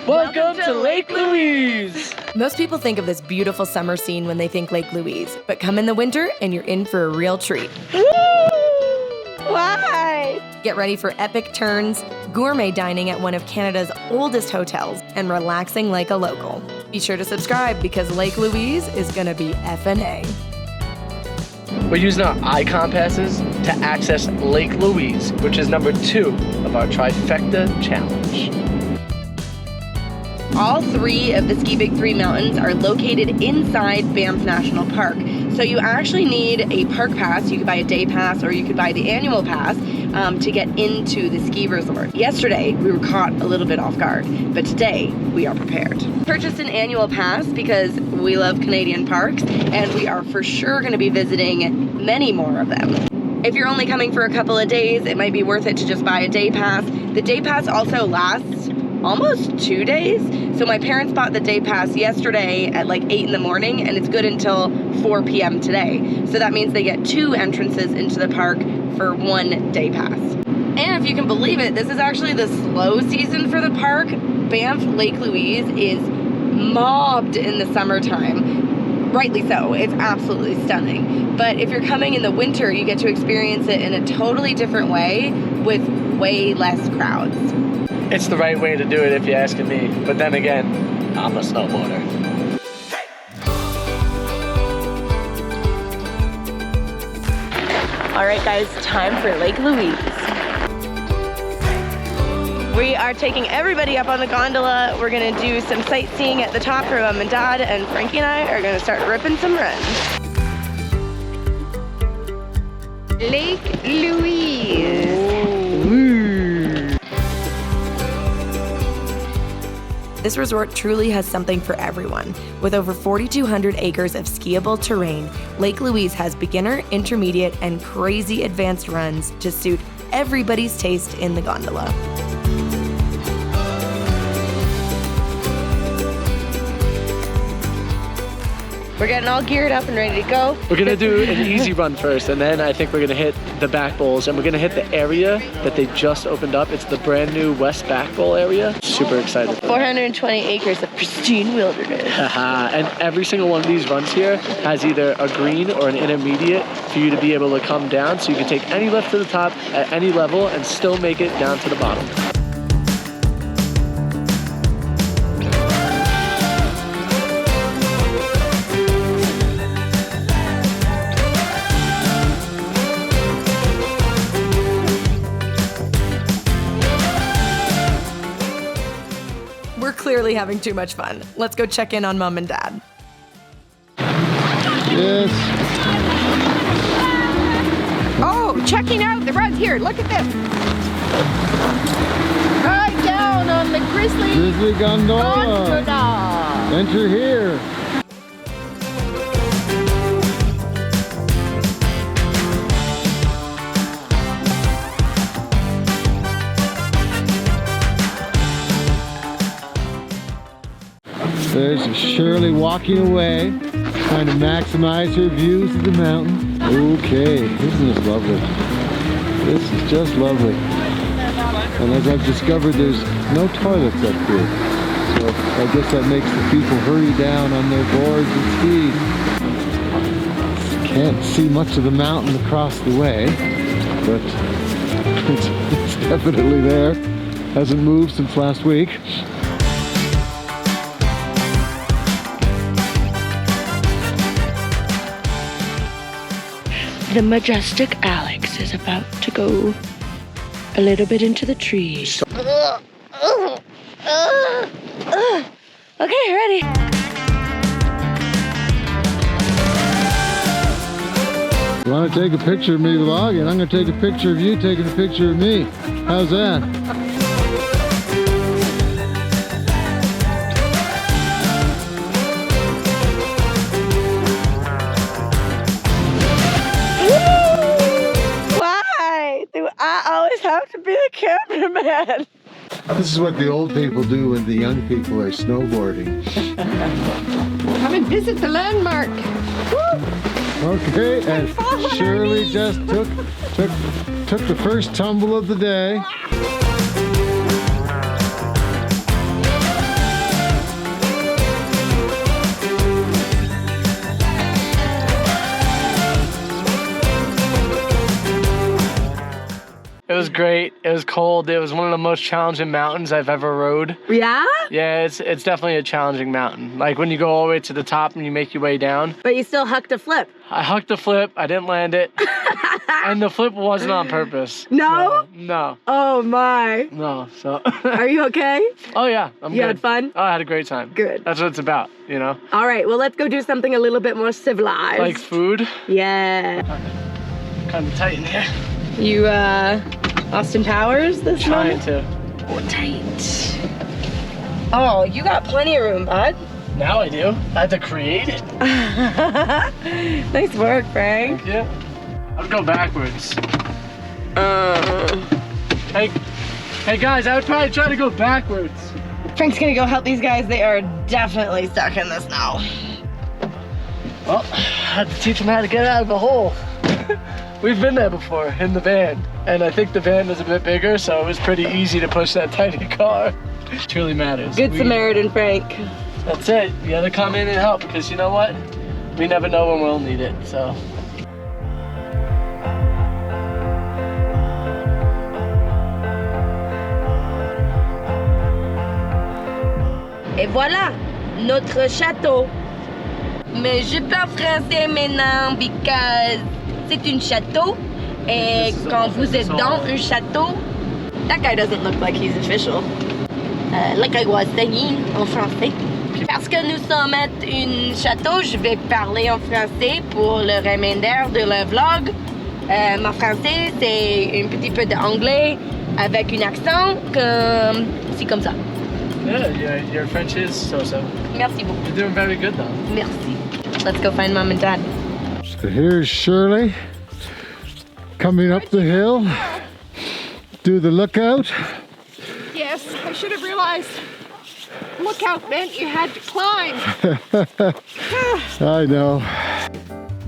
Welcome to Lake Louise! Most people think of this beautiful summer scene when they think Lake Louise, but come in the winter and you're in for a real treat. Woo! Why? Get ready for epic turns, gourmet dining at one of Canada's oldest hotels, and relaxing like a local. Be sure to subscribe because Lake Louise is gonna be F&A. We're using our icon passes to access Lake Louise, which is number 2 of our trifecta challenge. All 3 of the SkiBig3 mountains are located inside Banff National Park. So you actually need a park pass. You could buy a day pass or you could buy the annual pass to get into the ski resort. Yesterday, we were caught a little bit off guard, but today we are prepared. Purchased an annual pass because we love Canadian parks and we are for sure gonna be visiting many more of them. If you're only coming for a couple of days, it might be worth it to just buy a day pass. The day pass also lasts almost 2 days. So my parents bought the day pass yesterday at like 8 in the morning and it's good until 4 p.m. today. So that means they get 2 entrances into the park for 1 day pass. And if you can believe it, this is actually the slow season for the park. Banff Lake Louise is mobbed in the summertime. Rightly so, it's absolutely stunning. But if you're coming in the winter, you get to experience it in a totally different way with way less crowds. It's the right way to do it if you're asking me, but then again, I'm a snowboarder. All right guys, time for Lake Louise. We are taking everybody up on the gondola. We're gonna do some sightseeing at the top for Mom and Dad, and Frankie and I are gonna start ripping some runs. Lake Louise. This resort truly has something for everyone. With over 4,200 acres of skiable terrain, Lake Louise has beginner, intermediate, and crazy advanced runs to suit everybody's taste in the gondola. We're getting all geared up and ready to go. We're gonna do an easy run first, and then I think we're gonna hit the back bowls, and we're gonna hit the area that they just opened up. It's the brand new West Back Bowl area. Super excited for 420 acres of pristine wilderness. And every single one of these runs here has either a green or an intermediate for you to be able to come down, so you can take any lift to the top at any level and still make it down to the bottom. We're clearly having too much fun. Let's go check in on Mom and Dad. Yes. Oh, checking out the runs here. Look at this. Right down on the Grizzly Gondola. Enter here. There's Shirley walking away, trying to maximize her views of the mountain. Okay, isn't this lovely? This is just lovely. And as I've discovered, there's no toilets up here. So I guess that makes the people hurry down on their boards and skis. Can't see much of the mountain across the way, but it's definitely there. Hasn't moved since last week. The majestic Alex is about to go a little bit into the trees. Okay, ready. You want to take a picture of me vlogging? I'm going to take a picture of you taking a picture of me. How's that? Why do I always have to be the cameraman? This is what the old people do when the young people are snowboarding. Come and visit the landmark. Okay, and Shirley just took the first tumble of the day. great. It was cold. It was one of the most challenging mountains I've ever rode. Yeah? Yeah, it's definitely a challenging mountain. Like when you go all the way to the top and you make your way down. But you still hucked a flip. I hucked a flip. I didn't land it. And the flip wasn't on purpose. No? So, no. Oh my. No, so. Are you okay? Oh yeah, I'm good. You had fun? Oh, I had a great time. Good. That's what it's about, you know? All right, well, let's go do something a little bit more civilized. Like food. Yeah. Kind of tight in here. You, Austin Powers this Trying moment? to. Oh, tight. Oh, you got plenty of room, bud. Now I do. I had to create it. Nice work, Frank. Yeah. I'll go backwards. Hey guys, I would probably try to go backwards. Frank's gonna go help these guys. They are definitely stuck in the snow. Well, I had to teach them how to get out of the hole. We've been there before in the van, and I think the van was a bit bigger, so it was pretty easy to push that tiny car. It truly matters. Good Samaritan, Frank. That's it. You gotta come in and help, because you know what? We never know when we'll need it, so. Et voilà, notre château. Mais je parle français maintenant because c'est un château. Et quand vous êtes dans un château, that guy doesn't look like he's official. Like I was saying en français. Parce que nous sommes à un château, je vais parler en français pour le remainder de le vlog. Mon français, c'est un petit peu d'anglais avec un accent comme c'est comme ça. Yeah, your French is so-so. Merci beaucoup. You're doing very good though. Merci. Let's go find Mom and Dad. So here's Shirley coming up the hill. Do the lookout. Yes, I should have realized lookout meant you had to climb. I know.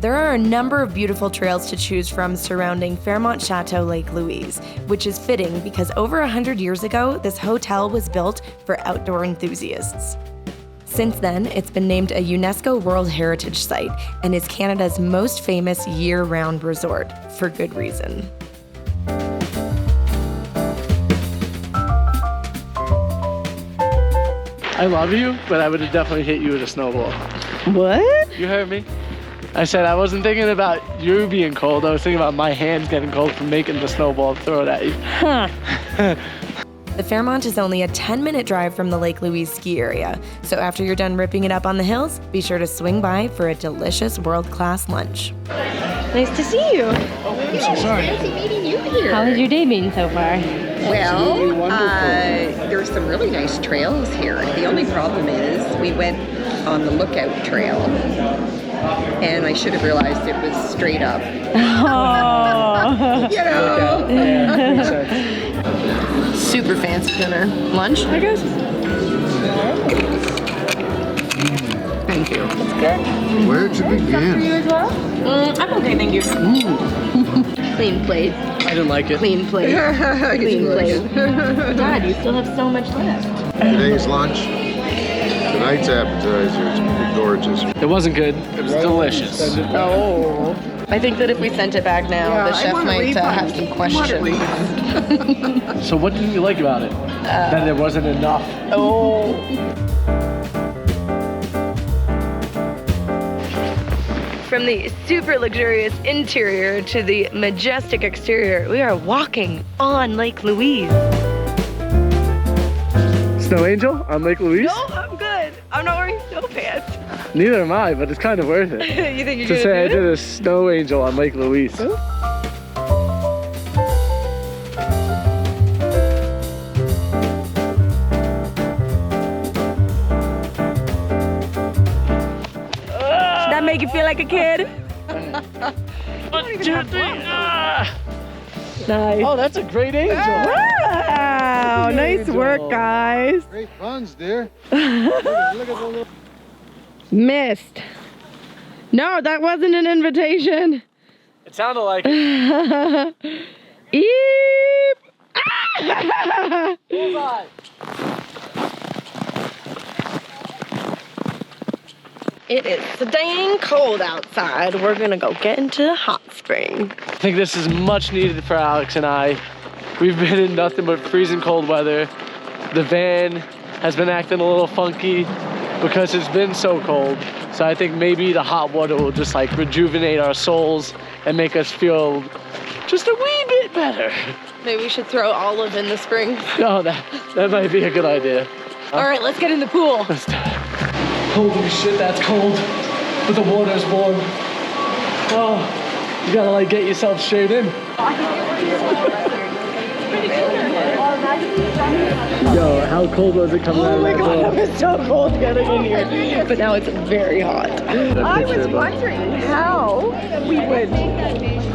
There are a number of beautiful trails to choose from surrounding Fairmont Chateau Lake Louise, which is fitting because over 100 years ago, this hotel was built for outdoor enthusiasts. Since then, it's been named a UNESCO World Heritage Site and is Canada's most famous year-round resort, for good reason. I love you, but I would have definitely hit you with a snowball. What? You heard me? I said I wasn't thinking about you being cold. I was thinking about my hands getting cold from making the snowball throw it at you. Huh. The Fairmont is only a 10-minute drive from the Lake Louise ski area, so after you're done ripping it up on the hills, be sure to swing by for a delicious world-class lunch. Nice to see you. I'm so sorry. How has your day been so far? Well, there's some really nice trails here. The only problem is we went on the lookout trail, and I should have realized it was straight up. Oh. You know. Yeah, makes sense. Super fancy dinner. Lunch, I guess? Thank you. Where to begin? I'm okay, thank you. Clean plate. I didn't like it. Clean plate. Clean plate. God, you still have so much left. Today's lunch, tonight's appetizer. It's gorgeous. It wasn't good. It was delicious. Oh. I think that if we sent it back now, the chef might have some questions. So what didn't you like about it? That there wasn't enough. Oh. From the super luxurious interior to the majestic exterior, we are walking on Lake Louise. Snow Angel on Lake Louise? No, I'm good. I'm not wearing snow pants. Neither am I, but it's kind of worth it. You think you're To gonna say I do did it? a Snow Angel on Lake Louise. That make you feel like a kid? 1, 2, 3. Ah! Nice. Oh, that's a great angel. Wow, nice work, guys. Great puns, dear. Missed. No, that wasn't an invitation. It sounded like it. Eep. Bullseye. It is so dang cold outside. We're gonna go get into the hot spring. I think this is much needed for Alex and I. We've been in nothing but freezing cold weather. The van has been acting a little funky because it's been so cold. So I think maybe the hot water will just like rejuvenate our souls and make us feel just a wee bit better. Maybe we should throw olive in the spring. Oh, that might be a good idea. All right, let's get in the pool. Let's do it. Holy shit, that's cold, but the water's warm. Oh, you gotta like get yourself straight in. Yo, how cold was it coming out of that pool? Oh my god, it was so cold getting in here. But now it's very hot. I was wondering how we would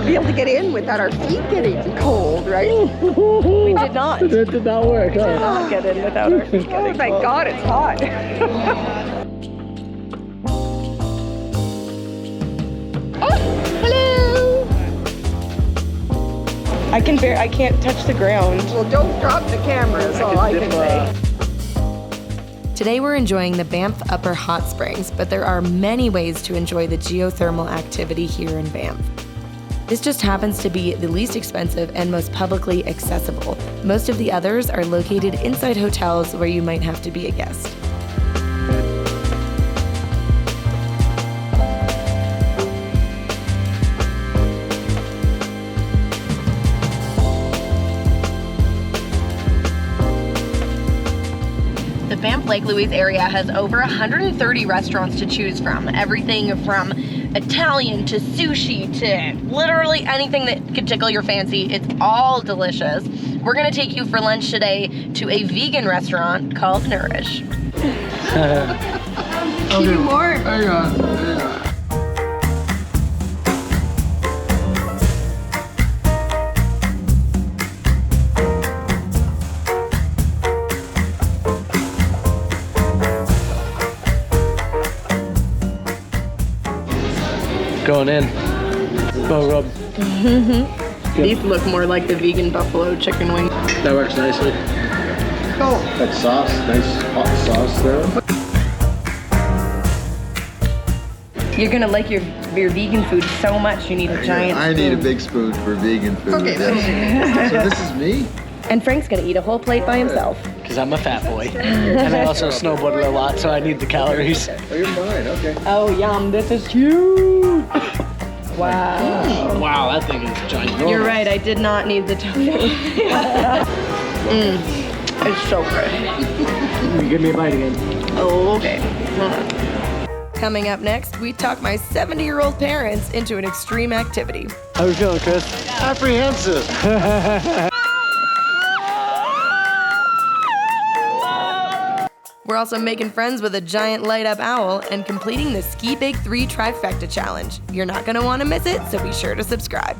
be able to get in without our feet getting cold, right? We did not. It did not work, huh? Not get in without our feet Oh getting my cold. god, it's hot. I can't touch the ground. Well, don't drop the camera is all I can say. Today we're enjoying the Banff Upper Hot Springs, but there are many ways to enjoy the geothermal activity here in Banff. This just happens to be the least expensive and most publicly accessible. Most of the others are located inside hotels where you might have to be a guest. The Banff Lake Louise area has over 130 restaurants to choose from. Everything from Italian to sushi to literally anything that could tickle your fancy. It's all delicious. We're gonna take you for lunch today to a vegan restaurant called Nourish. Keep you warm. Hang on. Going in. Go rub. These look more like the vegan buffalo chicken wing. That works nicely. Oh, that sauce, nice hot sauce there. You're gonna like your vegan food so much you need a giant I need a spoon. big spoon for vegan food. Okay, Yes. So this is me? And Frank's gonna eat a whole plate by himself. Because I'm a fat boy. And I also snowboarded a lot, so I need the calories. Oh, you're fine, okay. Oh yum, this is huge. Wow. Wow, that thing is giant. You're right, I did not need the tofu. It's so good. Give me a bite again. Oh, okay. Coming up next, we talk my 70-year-old parents into an extreme activity. How are you feeling, Chris? Apprehensive. We're also making friends with a giant light-up owl and completing the SkiBig3 trifecta challenge. You're not going to want to miss it, so be sure to subscribe.